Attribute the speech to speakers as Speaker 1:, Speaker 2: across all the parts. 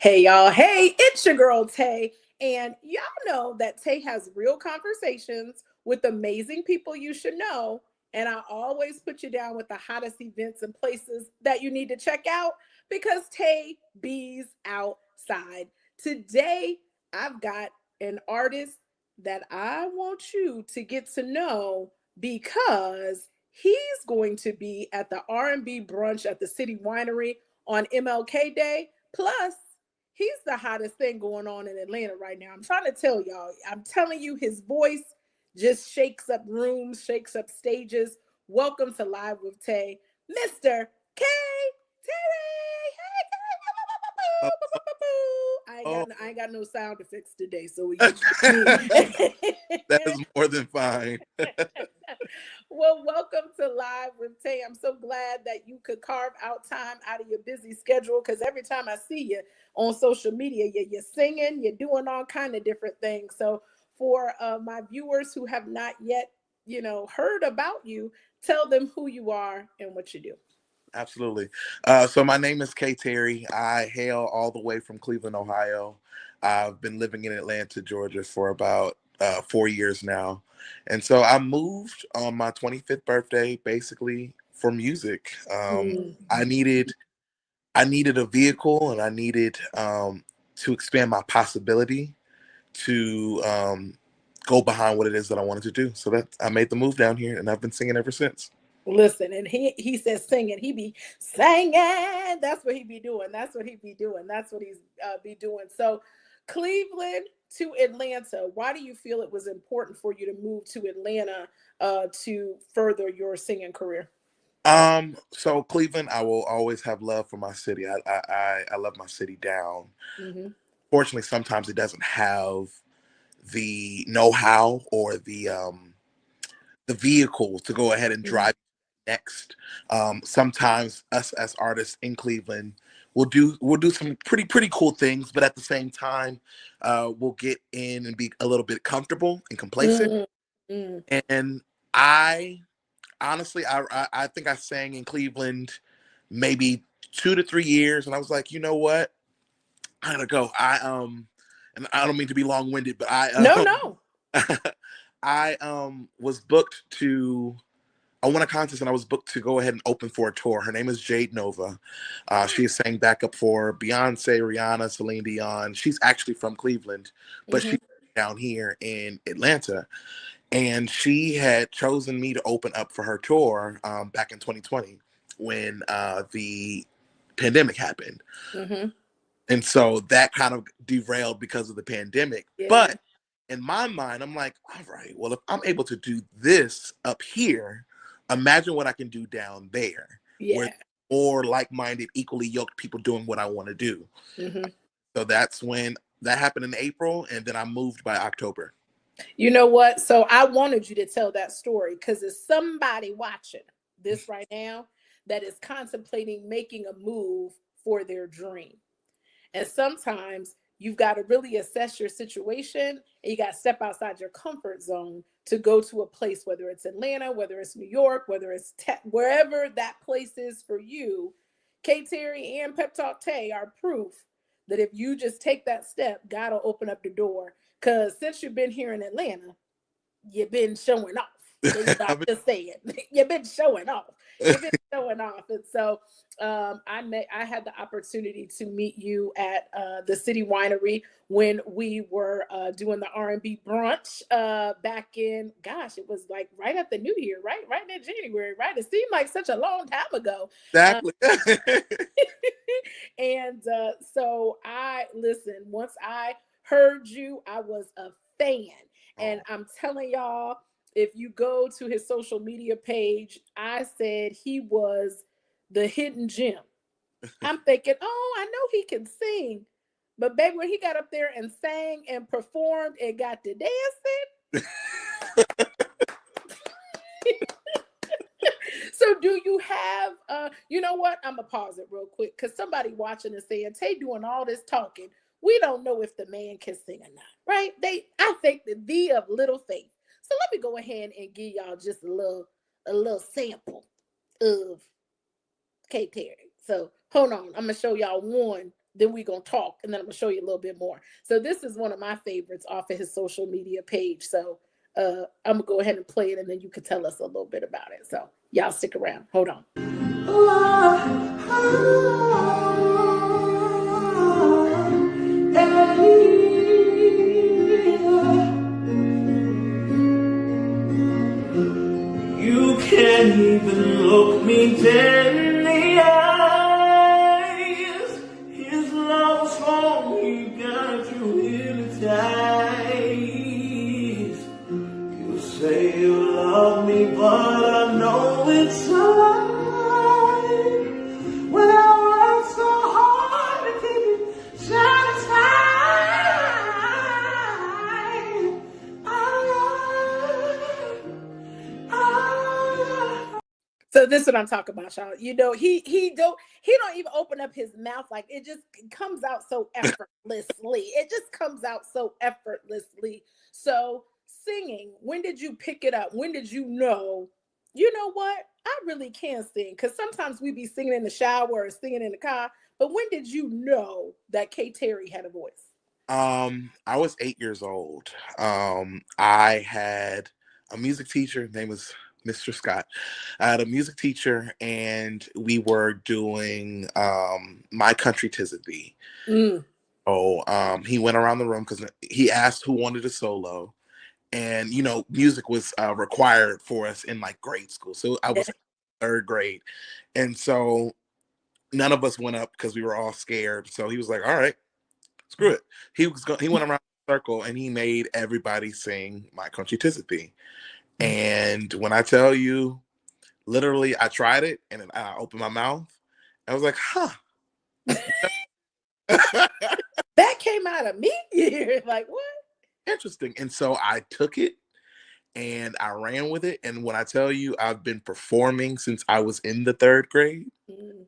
Speaker 1: Hey y'all, hey, it's your girl Tay, and y'all know that Tay has real conversations with amazing people you should know, and I always put you down with the hottest events and places that you need to check out because Tay bees outside. Today, I've got an artist that I want you to get to know because he's going to be at the R&B brunch at the City Winery on MLK Day. Plus, he's the hottest thing going on in Atlanta right now. I'm trying to tell y'all. I'm telling you, his voice just shakes up rooms, shakes up stages. Welcome to Live with Tay, Mr. K. Terry.
Speaker 2: Oh,
Speaker 1: I ain't
Speaker 2: oh,
Speaker 1: got I ain't got no sound effects today, so you just me.
Speaker 2: that is more than fine.
Speaker 1: Well, welcome to Live with Tay. I'm so glad that you could carve out time out of your busy schedule because every time I see you on social media, you're singing, you're doing all kind of different things. So for my viewers who have not yet, heard about you, tell them who you are and what you do.
Speaker 2: Absolutely. So my name is K. Terry. I hail all the way from Cleveland, Ohio. I've been living in Atlanta, Georgia for about 4 years now. And so I moved on my 25th birthday, basically for music.
Speaker 1: Mm.
Speaker 2: I needed a vehicle, and I needed to expand my possibility to go behind what it is that I wanted to do. So that I made the move down here, and I've been singing ever since.
Speaker 1: Listen, and he says singing. He be singing. That's what he be doing. That's what he be doing. That's what he's be doing. So, Cleveland to Atlanta. Why do you feel it was important for you to move to Atlanta to further your singing career?
Speaker 2: So Cleveland, I will always have love for my city. I love my city down.
Speaker 1: Hmm.
Speaker 2: Fortunately, sometimes it doesn't have the know-how or the vehicle to go ahead and
Speaker 1: Hmm.
Speaker 2: drive next. Sometimes us as artists in Cleveland will do some pretty cool things, but at the same time, we'll get in and be a little bit comfortable and complacent.
Speaker 1: Hmm. Hmm.
Speaker 2: And I honestly, I think I sang in Cleveland maybe 2 to 3 years, and I was like, you know what, I gotta go. And I don't mean to be long winded, but
Speaker 1: No, no.
Speaker 2: I was booked to. I won a contest and I was booked to go ahead and open for a tour. Her name is Jade Nova. She sang backup for Beyonce, Rihanna, Celine Dion. She's actually from Cleveland, but
Speaker 1: Hmm.
Speaker 2: she's down here in Atlanta. And she had chosen me to open up for her tour back in 2020 when the pandemic happened.
Speaker 1: Hmm.
Speaker 2: And so that kind of derailed because of the pandemic.
Speaker 1: Yeah.
Speaker 2: But in my mind, I'm like, all right, well, if I'm able to do this up here, imagine what I can do down there, where
Speaker 1: Yeah.
Speaker 2: more like-minded, equally yoked people doing what I want to do.
Speaker 1: Hmm.
Speaker 2: So that's when that happened in April, and then I moved by October.
Speaker 1: You know what? So I wanted you to tell that story because there's somebody watching this right now that is contemplating making a move for their dream. And sometimes you've got to really assess your situation and you got to step outside your comfort zone to go to a place, whether it's Atlanta, whether it's New York, whether it's wherever that place is for you. K Terry and Pep Talk Tay are proof that if you just take that step, God will open up the door. Because since you've been here in Atlanta, you've been showing off.
Speaker 2: I
Speaker 1: I'm just saying, you've been showing off.
Speaker 2: mean,
Speaker 1: You've been showing off, and so I had the opportunity to meet you at the City Winery when we were doing the R&B brunch back in, gosh, it was like right at the New Year, right in January, right? It seemed like such a long time ago. Uh,
Speaker 2: exactly.
Speaker 1: and so I listen. Once I heard you, I was a fan. And
Speaker 2: Oh,
Speaker 1: I'm telling y'all, if you go to his social media page, I said he was the hidden gem. I'm thinking, oh, I know he can sing. But baby, when he got up there and sang and performed and got to dancing, so do you have you know what? I'm gonna pause it real quick because somebody watching and saying, Tay doing all this talking. We don't know if the man can sing or not, right? I think the thee of little faith. So let me go ahead and give y'all just a little sample of K Terry. So hold on, I'm gonna show y'all one then we gonna talk, and then I'm gonna show you a little bit more. So this is one of my favorites off of his social media page. So I'm gonna go ahead and play it, and then you can tell us a little bit about it. So y'all stick around. Hold on.
Speaker 3: You can't even look me dead in the eyes. His love strong, he got you hypnotized. You say you love me, but I know it's a lie. When I work so hard to keep you satisfied,
Speaker 1: So this is what I'm talking about, y'all. You know, he don't even open up his mouth. Like, it just comes out so effortlessly. It just comes out so effortlessly. So singing, when did you pick it up? When did you know, you know what? I really can sing. Because sometimes we be singing in the shower or singing in the car. But when did you know that K Terry had a voice?
Speaker 2: I was 8 years old. I had a music teacher. His name was Mr. Scott. I had a music teacher, and we were doing My Country 'Tis It Thee.
Speaker 1: Mm.
Speaker 2: Oh, he went around the room because he asked who wanted a solo, and music was required for us in like grade school. So I
Speaker 1: Yeah.
Speaker 2: was third grade, and so none of us went up because we were all scared. So he was like, "All right, screw it." He went around the circle and he made everybody sing My Country 'Tis It Thee. And when I tell you, literally, I tried it and then I opened my mouth. I was like, "Huh."
Speaker 1: That came out of me. Like, what?
Speaker 2: Interesting. And so I took it and I ran with it. And when I tell you, I've been performing since I was in the third grade.
Speaker 1: Mm.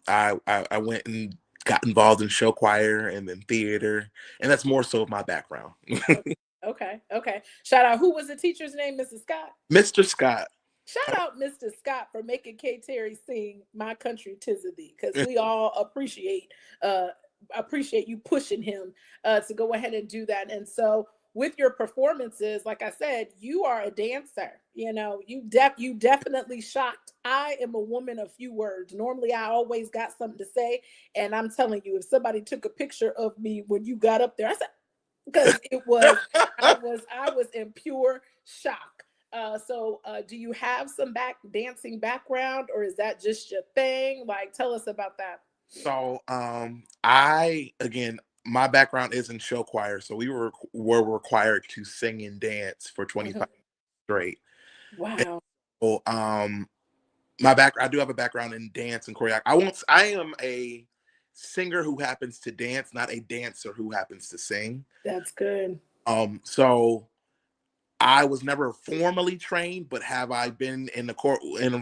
Speaker 2: I went and got involved in show choir and then theater, and that's more so of my background.
Speaker 1: Okay. Shout out. Who was the teacher's name? Mrs. Scott.
Speaker 2: Mr. Scott.
Speaker 1: Shout out Mr. Scott for making K Terry sing My Country 'Tis of Thee, because we all appreciate you pushing him to go ahead and do that. And so with your performances, like I said, you are a dancer. You know, you definitely shocked. I am a woman of few words. Normally I always got something to say. And I'm telling you, if somebody took a picture of me when you got up there, I said, because I was in pure shock. So do you have some dancing background, or is that just your thing? Like, tell us about that.
Speaker 2: So I again, my background is in show choir, so we were required to sing and dance for 25
Speaker 1: Mhm.
Speaker 2: straight. And
Speaker 1: Wow.
Speaker 2: so my back I do have a background in dance and choreography. I am a singer who happens to dance, not a dancer who happens to sing.
Speaker 1: That's good.
Speaker 2: So I was never formally trained, but have I been in a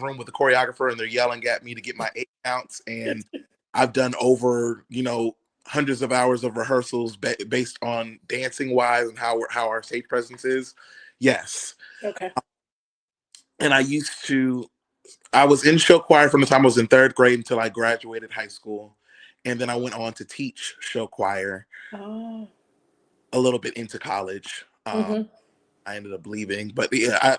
Speaker 2: room with a choreographer and they're yelling at me to get my 8 counts, and I've done over hundreds of hours of rehearsals based on dancing wise and how our stage presence is. Yes,
Speaker 1: Okay.
Speaker 2: and I was in show choir from the time I was in third grade until I graduated high school, and then I went on to teach show choir
Speaker 1: Oh.
Speaker 2: a little bit into college.
Speaker 1: Hmm.
Speaker 2: I ended up leaving, but yeah,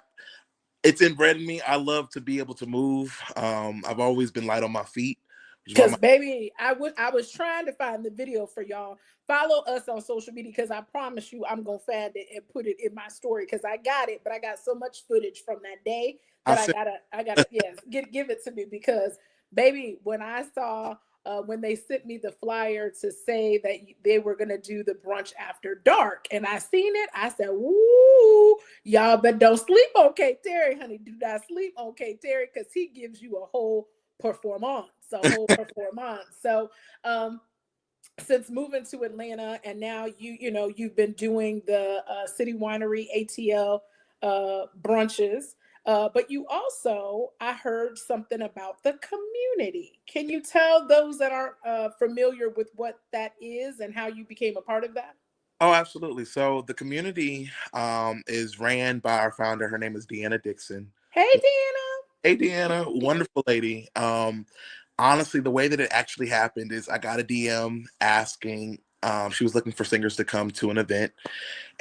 Speaker 2: it's inbred in me. I love to be able to move. I've always been light on my feet, which is why
Speaker 1: Because baby, I was trying to find the video for y'all. Follow us on social media, because I promise you I'm gonna find it and put it in my story, because I got it, but I got so much footage from that day
Speaker 2: I
Speaker 1: that
Speaker 2: said,
Speaker 1: I gotta yes, give it to me, because baby, when I saw when they sent me the flyer to say that they were gonna do the brunch after dark, and I seen it, I said, "Woo, y'all, but don't sleep on K Terry, honey. Do not sleep on K Terry, because he gives you a whole performance, a whole performance." So, um, since moving to Atlanta, and now you've been doing the City Winery ATL brunches, but you also, I heard something about the community. Can you tell those that aren't familiar with what that is and how you became a part of that?
Speaker 2: "Oh, absolutely." So the community is ran by our founder. Her name is Deanna Dixon.
Speaker 1: Hey, Deanna.
Speaker 2: Hey, Deanna, wonderful lady. honestly, the way that it actually happened is I got a DM asking. She was looking for singers to come to an event,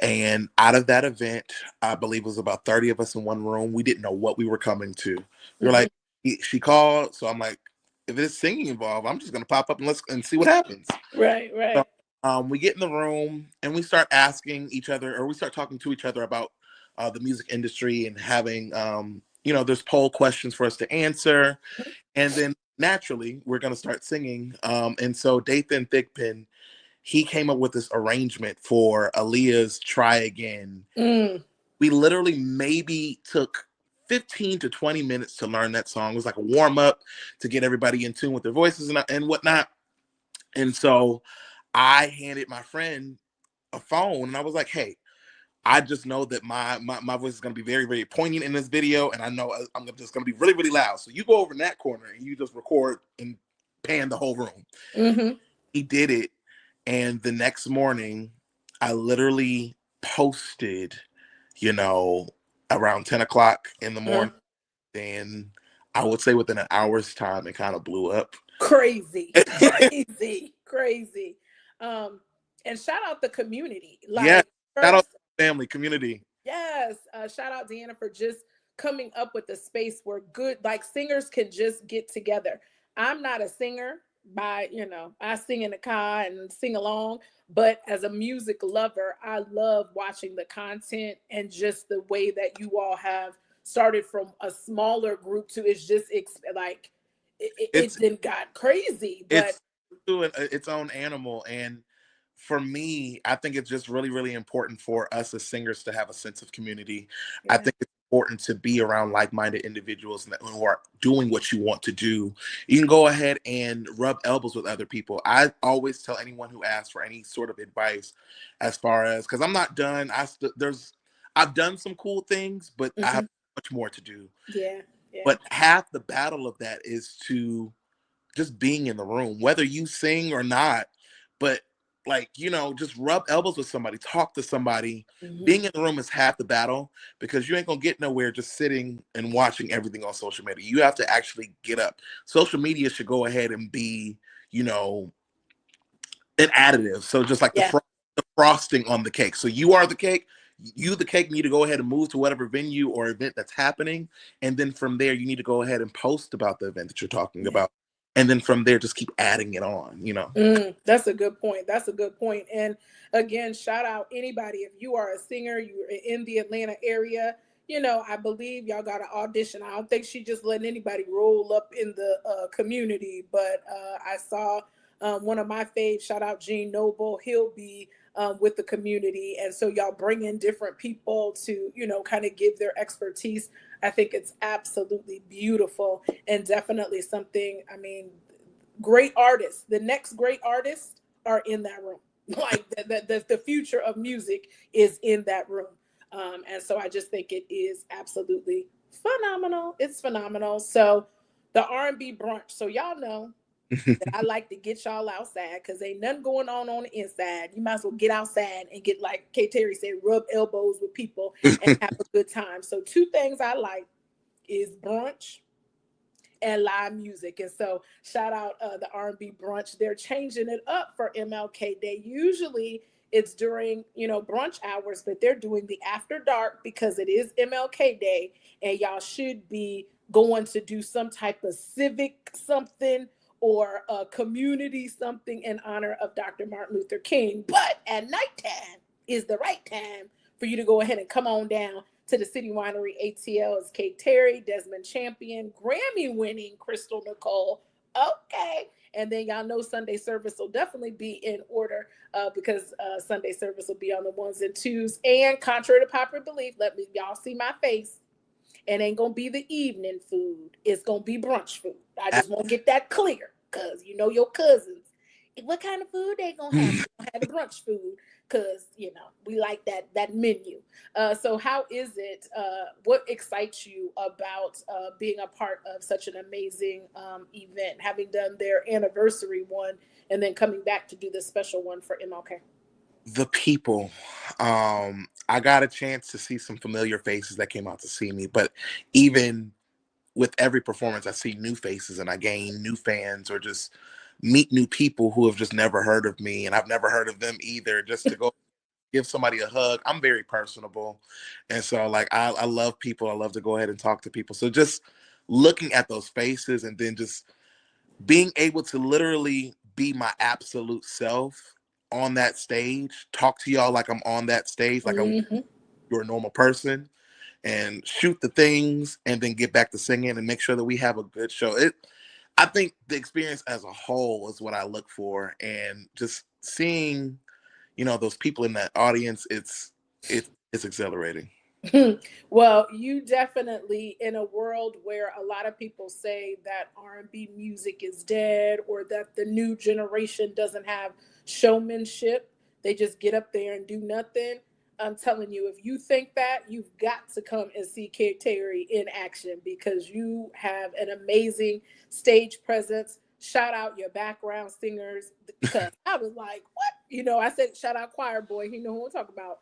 Speaker 2: and out of that event, I believe it was about 30 of us in one room. We didn't know what we were coming to. We were
Speaker 1: Mm-hmm.
Speaker 2: like, she called, so I'm like, if there's singing involved, I'm just gonna pop up and let's see what happens.
Speaker 1: Right,
Speaker 2: So,
Speaker 1: right.
Speaker 2: we get in the room and we start asking each other, or we start talking to each other about the music industry and having, there's poll questions for us to answer, and then naturally we're gonna start singing. And so Dathan Thigpen, he came up with this arrangement for Aaliyah's "Try Again."
Speaker 1: Mm.
Speaker 2: We literally maybe took 15 to 20 minutes to learn that song. It was like a warm up to get everybody in tune with their voices and whatnot. And so I handed my friend a phone and I was like, hey, I just know that my voice is going to be very, very poignant in this video. And I know I'm just going to be really, really loud. So you go over in that corner and you just record and pan the whole room.
Speaker 1: Mm-hmm.
Speaker 2: He did it. And the next morning, I literally posted, around 10 o'clock in the morning. And I would say within an hour's time, it kind of blew up.
Speaker 1: Crazy, crazy, crazy. And shout out the community.
Speaker 2: Yeah.
Speaker 1: Like,
Speaker 2: Shout out
Speaker 1: first,
Speaker 2: to the family, community.
Speaker 1: yes, shout out Deanna for just coming up with a space where good, like, singers can just get together. I'm not a singer I sing in the car and sing along, but as a music lover, I love watching the content and just the way that you all have started from a smaller group to it's just like it
Speaker 2: It's
Speaker 1: then got crazy, but
Speaker 2: it's its own animal. And for me, I think it's just really, really important for us as singers to have a sense of community. I
Speaker 1: yeah.
Speaker 2: think it's important to be around like-minded individuals who are doing what you want to do. You can go ahead and rub elbows with other people. I always tell anyone who asks for any sort of advice, as far as, because I'm not done. I've done some cool things, but I
Speaker 1: Mhm.
Speaker 2: have much more to do.
Speaker 1: Yeah, yeah,
Speaker 2: But half the battle of that is to just being in the room, whether you sing or not. But like, just rub elbows with somebody, talk to somebody.
Speaker 1: mhm,
Speaker 2: Being in the room is half the battle, because you ain't gonna get nowhere just sitting and watching everything on social media. You have to actually get up. Social media should go ahead and be, you know, an additive. So just like
Speaker 1: yeah,
Speaker 2: the frosting on the cake. So you are the cake. You, the cake, need to go ahead and move to whatever venue or event that's happening. And then from there, you need to go ahead and post about the event that you're talking
Speaker 1: yeah.
Speaker 2: about. And then from there, just keep adding it on.
Speaker 1: That's a good point. That's a good point. And again, shout out anybody if you are a singer, you're in the Atlanta area. I believe y'all got an audition. I don't think she just letting anybody roll up in the community, but I saw one of my faves. Shout out Gene Noble. He'll be with the community, and so y'all bring in different people to kind of give their expertise. I think it's absolutely beautiful and definitely something. I mean, great artists. The next great artists are in that room. Like the future of music is in that room. And so I just think it is absolutely phenomenal. It's phenomenal. So the R&B brunch. So y'all know that I like to get y'all outside because ain't nothing going on the inside. You might as well get outside and get, like K Terry said, rub elbows with people and have a good time. So two things I like is brunch and live music. And so shout out the R&B brunch. They're changing it up for MLK Day. Usually it's during, brunch hours, but they're doing the after dark because it is MLK Day and y'all should be going to do some type of civic something or a community something in honor of Dr. Martin Luther King. But at nighttime is the right time for you to go ahead and come on down to the City Winery. ATL is Kate Terry, Desmond Champion, Grammy winning Crystal Nicole. Okay. And then y'all know Sunday service will definitely be in order because Sunday service will be on the ones and twos. And contrary to popular belief, let me y'all see my face. It ain't gonna be the evening food. It's gonna be brunch food. I just want to get that clear because your cousins. What kind of food they gonna have? They gonna have the brunch food because we like that menu. So how is it? What excites you about being a part of such an amazing event, having done their anniversary one and then coming back to do this special one for MLK?
Speaker 2: The people. I got a chance to see some familiar faces that came out to see me, but even with every performance, I see new faces and I gain new fans or just meet new people who have just never heard of me and I've never heard of them either. Just to go give somebody a hug. I'm very personable. And so like I love people. I love to go ahead and talk to people. So just looking at those faces and then just being able to literally be my absolute self on that stage, talk to y'all like I'm on that stage, like you're a normal person, and shoot the things and then get back to singing and make sure that we have a good show. I think the experience as a whole is what I look for, and just seeing, those people in that audience, it's exhilarating.
Speaker 1: Well, you definitely, in a world where a lot of people say that R&B music is dead or that the new generation doesn't have showmanship, they just get up there and do nothing. I'm telling you, if you think that, you've got to come and see Kid Terry in action because you have an amazing stage presence. Shout out your background singers because I was like, what? I said shout out choir boy. He know who I'm talking about.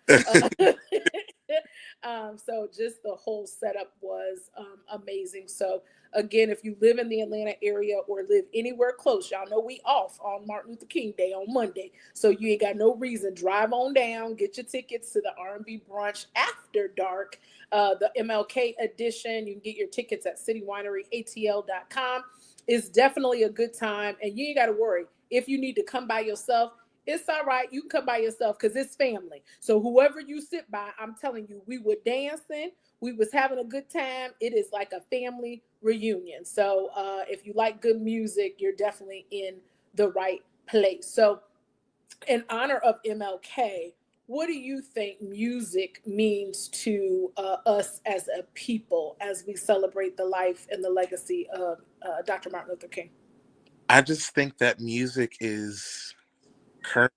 Speaker 1: So just the whole setup was amazing. So again, if you live in the Atlanta area or live anywhere close, y'all know we off on Martin Luther King Day on Monday. So you ain't got no reason. Drive on down, get your tickets to the R&B brunch after dark, the MLK edition. You can get your tickets at citywineryatl.com. It's definitely a good time, and you ain't got to worry. If you need to come by yourself, it's all right. You can come by yourself because it's family. So whoever you sit by, I'm telling you, we were dancing. We was having a good time. It is like a family reunion. So if you like good music, you're definitely in the right place. So in honor of MLK, what do you think music means to us as a people as we celebrate the life and the legacy of Dr. Martin Luther King?
Speaker 2: I just think that music is currency.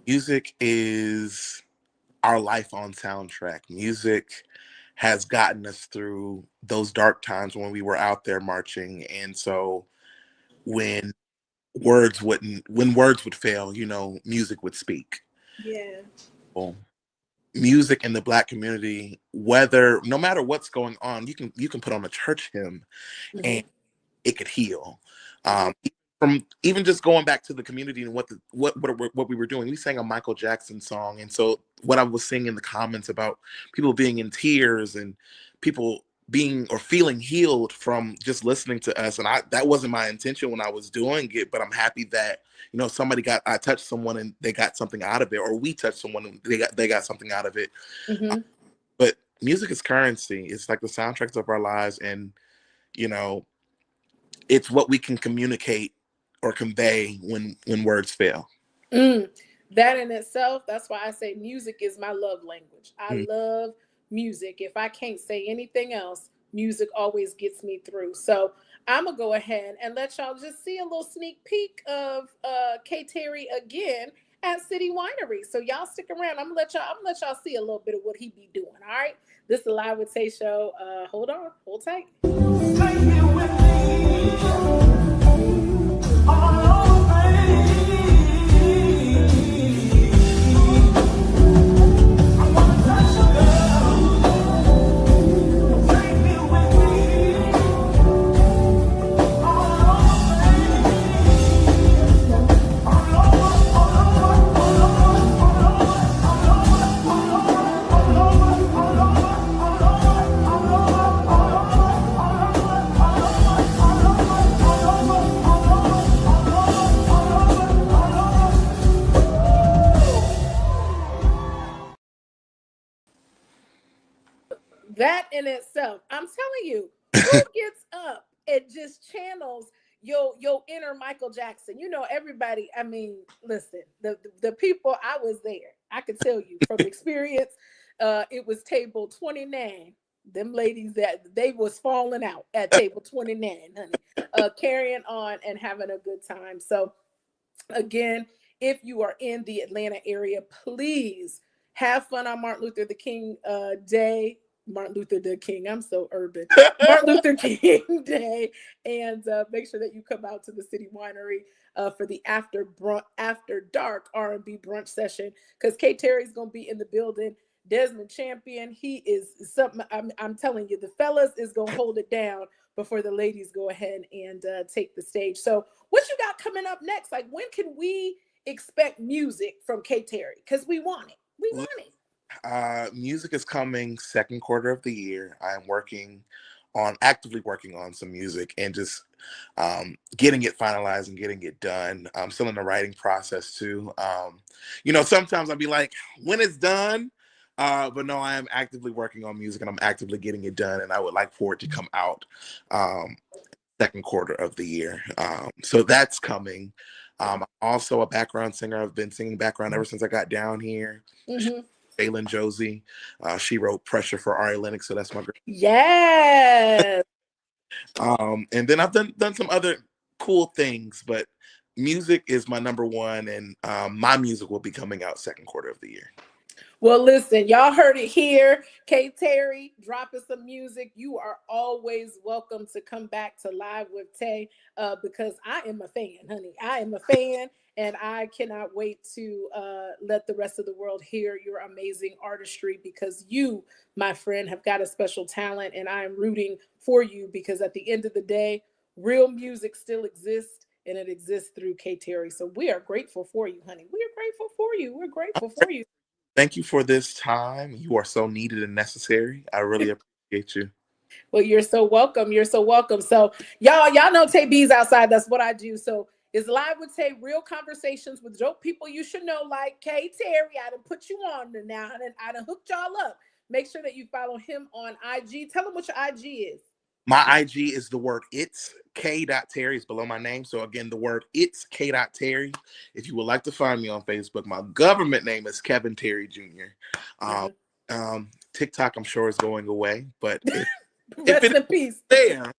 Speaker 2: Music is our life on soundtrack. Music has gotten us through those dark times when we were out there marching. And so when words would fail, music would speak.
Speaker 1: Yeah.
Speaker 2: Well, music in the Black community, whether no matter what's going on, you can put on a church hymn
Speaker 1: Mm-hmm.
Speaker 2: and it could heal. From even just going back to the community and what we were doing, we sang a Michael Jackson song, and so what I was seeing in the comments about people being in tears and people being or feeling healed from just listening to us, and that wasn't my intention when I was doing it, but I'm happy that I touched someone and they got something out of it, or we touched someone and they got something out of it.
Speaker 1: Mm-hmm.
Speaker 2: But music is currency. It's like the soundtracks of our lives, and you know it's what we can communicate or convey when words fail.
Speaker 1: Mm, that in itself, that's why I say music is my love language. I
Speaker 2: Mm.
Speaker 1: love music. If I can't say anything else, music always gets me through. So I'm gonna go ahead and let y'all just see a little sneak peek of K Terry again at City Winery. So y'all stick around. I'm gonna let y'all see a little bit of what he be doing. All right. This is the Live with Tay show. Hold on, hold tight.
Speaker 3: Take me with me on your I wanna touch your girl. Take me with me
Speaker 1: That in itself, I'm telling you, who gets up and just channels your inner Michael Jackson? Everybody. I mean, listen, the people, I was there. I could tell you from experience. It was table 29. Them ladies that they was falling out at table 29, honey, carrying on and having a good time. So again, if you are in the Atlanta area, please have fun on Martin Luther the King Day. Martin Luther the King. I'm so urban. Martin Luther King Day, and make sure that you come out to the City Winery for the after dark R&B brunch session because Kate Terry's gonna be in the building. Desmond Champion, he is something. I'm telling you, the fellas is gonna hold it down before the ladies go ahead and take the stage. So, what you got coming up next? Like, when can we expect music from K Terry? Because we want it. We want it.
Speaker 2: Music is coming second quarter of the year. I am actively working on some music and just getting it finalized and getting it done. I'm still in the writing process too. Sometimes I'll be like, when it's done. But no, I am actively working on music and I'm actively getting it done. And I would like for it to come out second quarter of the year. So that's coming. I'm also a background singer. I've been singing background ever since I got down here.
Speaker 1: Mm-hmm.
Speaker 2: Jalen Josie. She wrote Pressure for Ari Lennox, so that's my girl.
Speaker 1: Yes.
Speaker 2: And then I've done some other cool things, but music is my number one, and my music will be coming out second quarter of the year.
Speaker 1: Well, listen, y'all heard it here. K Terry dropping some music. You are always welcome to come back to Live with Tay because I am a fan, honey. I am a fan, and I cannot wait to let the rest of the world hear your amazing artistry because you, my friend, have got a special talent, and I am rooting for you because at the end of the day, real music still exists. And it exists through K Terry. So we are grateful for you, honey. We are grateful for you. We're grateful for you.
Speaker 2: Thank you for this time. You are so needed and necessary. I really appreciate you.
Speaker 1: Well, you're so welcome. You're so welcome. So y'all know Tay B's outside. That's what I do. So it's Live with Tay, real conversations with dope people you should know, like K Terry. I done put you on now. I done hooked y'all up. Make sure that you follow him on IG. Tell him what your IG is.
Speaker 2: My IG is the word it's K.Terry is below my name. So again, the word it's K.Terry. If you would like to find me on Facebook, my government name is Kevin Terry Jr. TikTok, I'm sure, is going away, but if
Speaker 1: Rest in peace.
Speaker 2: There,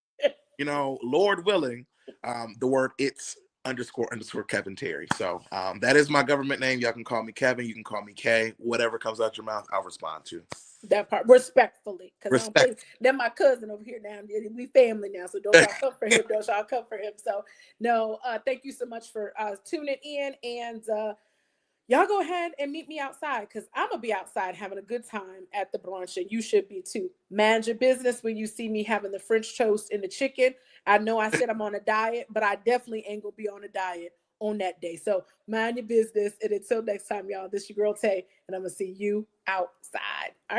Speaker 2: Lord willing, the word it's __ Kevin Terry. So that is my government name. Y'all can call me Kevin. You can call me K. Whatever comes out your mouth, I'll respond to.
Speaker 1: That part respectfully, because I don't
Speaker 2: Respect.
Speaker 1: play. They're my cousin over here now. We family now, so don't y'all come for him. Don't y'all come for him. So no, thank you so much for tuning in, and y'all go ahead and meet me outside because I'm gonna be outside having a good time at the brunch, and you should be too. Mind your business when you see me having the French toast and the chicken. I know I said I'm on a diet, but I definitely ain't gonna be on a diet on that day. So mind your business, and until next time, y'all. This your girl Tay, and I'm gonna see you outside. All right.